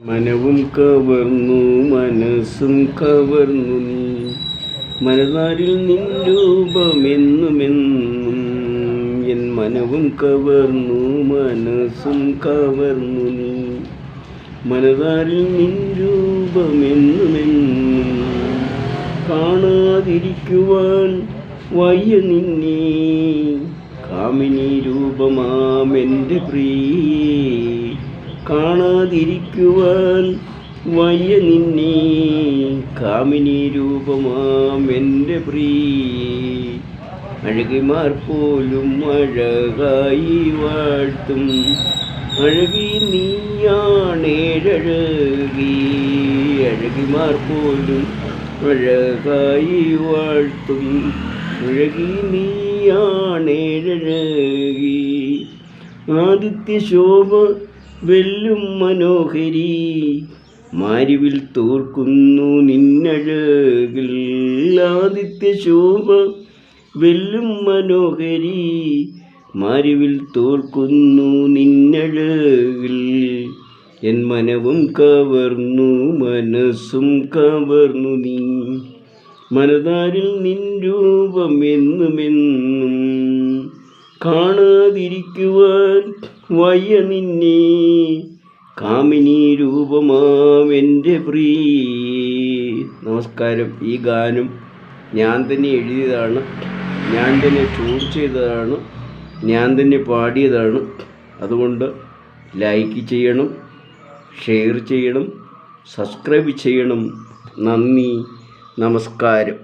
മനവും കവർന്നു മനസ്സും കവർന്നു നീ, മനതാരിൽ നിൻ രൂപമെന്നുമെന്നും. എൻ മനവും കവർന്നു മനസ്സും കവർന്നു നീ, മനതാരിൽ നിൻ രൂപമെന്നുമെന്നും. കാണാതിരിക്കുവാൻ വയ്യ നിന്നെ, കാമിനി രൂപമാമെൻ്റെ പ്രിയേ. കാണാതിരിക്കുവാൻ വയ്യ നിന്നെ, കാമിനി രൂപമാമെൻ്റെ പ്രിയേ. അഴകിമാർ പോലും അഴകായി വാഴ്ത്തും അഴകി നീയാണേഴകി. അഴകിമാർ പോലും അഴകായി വാഴ്ത്തും അഴകി നീയാണേഴകി. ആദിത്യ ശോഭ വെല്ലും മനോഹരി, മാരിവിൽ തോർക്കുന്നു നിന്നഴകിൽ. ആദിത്യ ശോഭ വെല്ലും മനോഹരി, മാരിവിൽ തോർക്കുന്നു നിന്നഴകിൽ. എൻ മനവും കവർന്നു മനസ്സും കവർന്നു നീ, മനതാരിൽ നിൻ രൂപമെന്നുമെന്നും. കാണാതിരിക്കുവാൻ വയ്യ നിന്നെ, കാമിനി രൂപമാമെൻ്റെ പ്രിയേ. നമസ്കാരം. ഈ ഗാനം ഞാൻ തന്നെ എഴുതിയതാണ്, ഞാൻ തന്നെ ട്യൂൺ ചെയ്തതാണ്, ഞാൻ തന്നെ പാടിയതാണ്. അതുകൊണ്ട് ലൈക്ക് ചെയ്യണം, ഷെയർ ചെയ്യണം, സബ്സ്ക്രൈബ് ചെയ്യണം. നന്ദി, നമസ്കാരം.